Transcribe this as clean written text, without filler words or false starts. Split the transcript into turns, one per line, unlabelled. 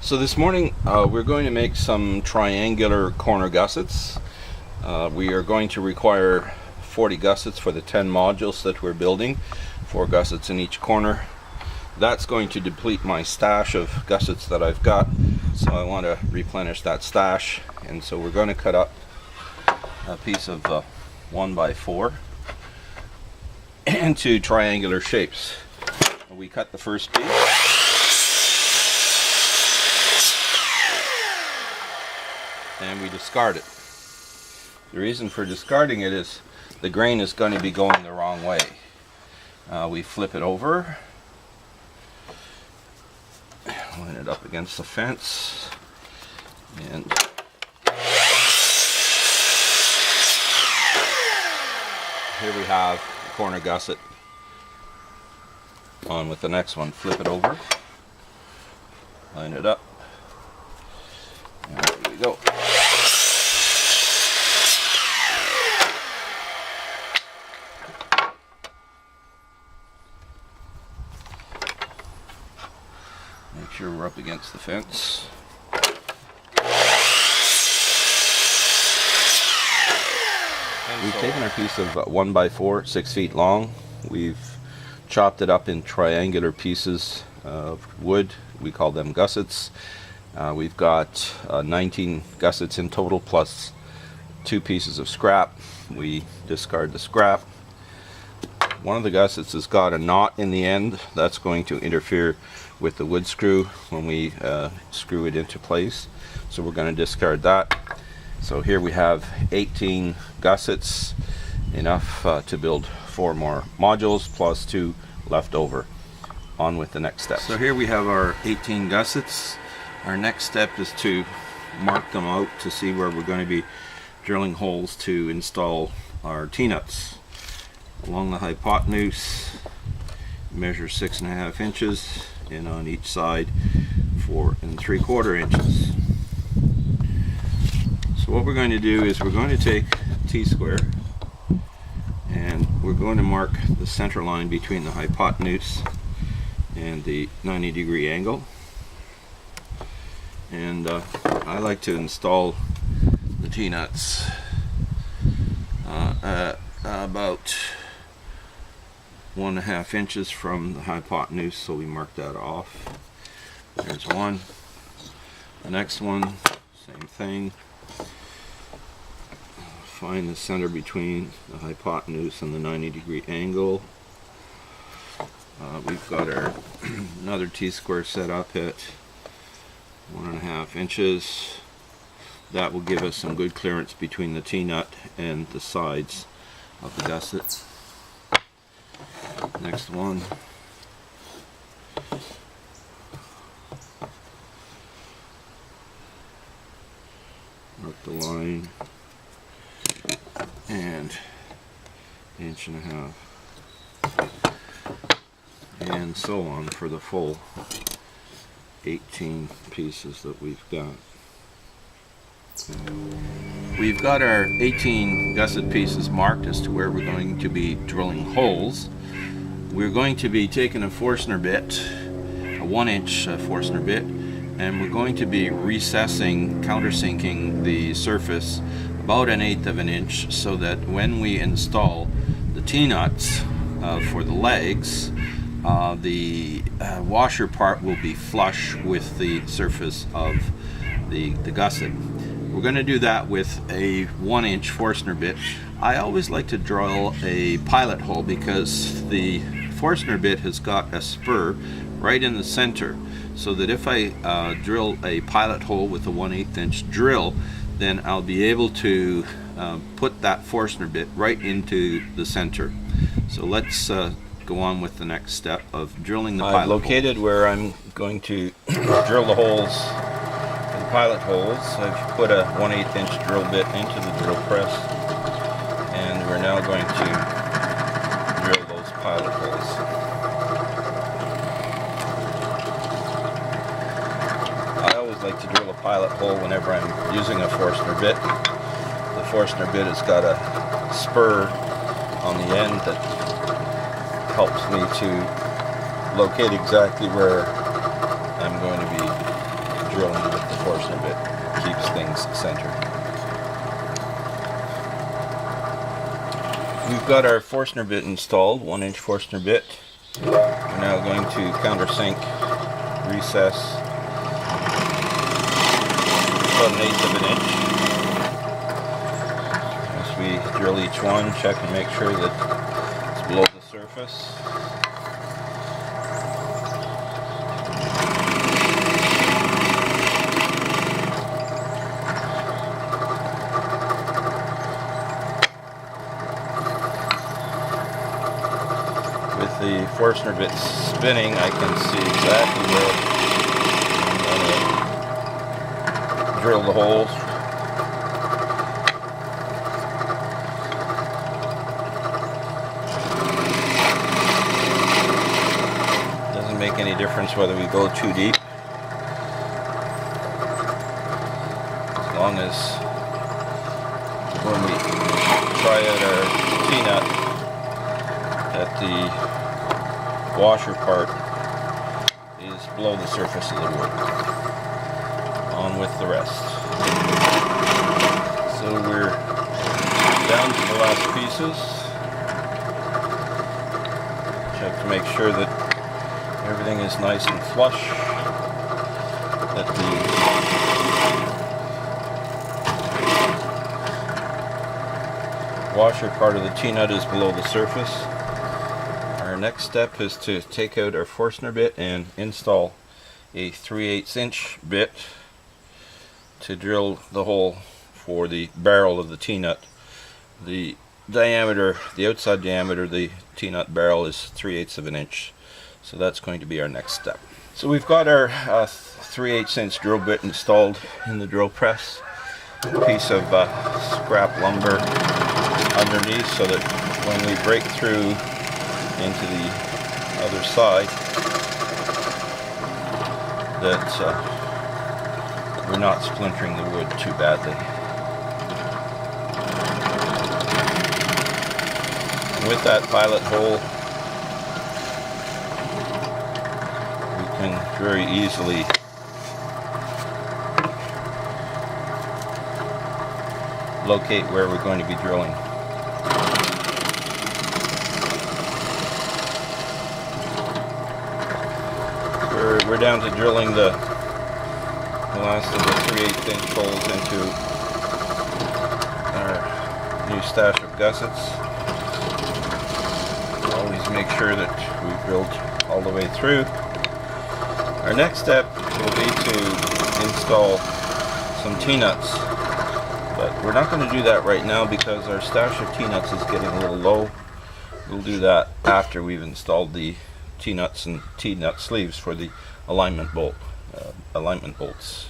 So this morning we're going to make some triangular corner gussets. We are going to require 40 gussets for the 10 modules that we're building, 4 gussets in each corner. That's going to deplete my stash of gussets that I've got, so I want to replenish that stash, and so we're going to cut up a piece of 1x4 into triangular shapes. We cut the first piece. And we discard it. The reason for discarding it is the grain is going to be going the wrong way. We flip it over, line it up against the fence, and here we have the corner gusset. On with the next one, flip it over, line it up, and there we go. Make sure we're up against the fence. We've taken our piece of 1x4, 6 feet long. We've chopped it up in triangular pieces of wood. We call them gussets. We've got 19 gussets in total, plus 2 pieces of scrap. We discard the scrap. One of the gussets has got a knot in the end that's going to interfere with the wood screw when we screw it into place, so we're going to discard that. So here we have 18 gussets, enough to build 4 more modules plus 2 left over. On with the next step. So here we have our 18 gussets. Our next step is to mark them out to see where we're going to be drilling holes to install our T-nuts. Along the hypotenuse, measure 6.5 inches, and on each side 4 3/4 inches. So what we're going to do is we're going to take T-square and we're going to mark the center line between the hypotenuse and the 90-degree angle. And I like to install the T-nuts at about 1.5 inches from the hypotenuse, so we mark that off. There's one. The next one, same thing. Find the center between the hypotenuse and the 90-degree angle. We've got our another T-square set up at 1.5 inches. That will give us some good clearance between the T-nut and the sides of the gusset. Next one. Mark the line, and 1.5 inches, and so on for the full 18 pieces that we've got. We've got our 18 gusset pieces marked as to where we're going to be drilling holes. We're going to be taking a Forstner bit, a 1-inch Forstner bit, and we're going to be recessing, countersinking the surface about 1/8 of an inch, so that when we install the T-nuts for the legs, the washer part will be flush with the surface of the gusset. We're going to do that with a 1-inch Forstner bit. I always like to drill a pilot hole because the Forstner bit has got a spur right in the center, so that if I drill a pilot hole with a 1/8 inch drill, then I'll be able to put that Forstner bit right into the center. So let's go on with the next step of drilling the pilot hole. I've located where I'm going to drill the holes, the pilot holes. I've put a 1/8 inch drill bit into the drill press, and we're now going to drill those pilot holes. I always like to drill a pilot hole whenever I'm using a Forstner bit. The Forstner bit has got a spur on the end that helps me to locate exactly where I'm going to be drilling with the Forstner bit. Keeps things centered. We've got our Forstner bit installed, 1-inch Forstner bit. We're now going to countersink, recess about 1/8 of an inch. As we drill each one, check and make sure that it's below the surface. With the Forstner bit spinning, I can see exactly where I'm going to drill the holes. Doesn't make any difference whether we go too deep, as long as when we try out our T-nut that the washer part is below the surface of the wood. On with the rest. So we're down to the last pieces. Check to make sure that everything is nice and flush, that the washer part of the T-nut is below the surface. Our next step is to take out our Forstner bit and install a 3/8 inch bit to drill the hole for the barrel of the T-nut. The diameter, the outside diameter of the T-nut barrel is 3/8 of an inch. So that's going to be our next step. So we've got our 3/8 inch drill bit installed in the drill press. A piece of scrap lumber underneath so that when we break through into the other side that we're not splintering the wood too badly. With that pilot hole, we can very easily locate where we're going to be drilling. We're down to drilling the last of the 3/8 inch holes into our new stash of gussets. Always make sure that we've drilled all the way through. Our next step will be to install some T-nuts, but we're not going to do that right now because our stash of T-nuts is getting a little low. We'll do that after we've installed the T-nuts and T-nut sleeves for the alignment bolts.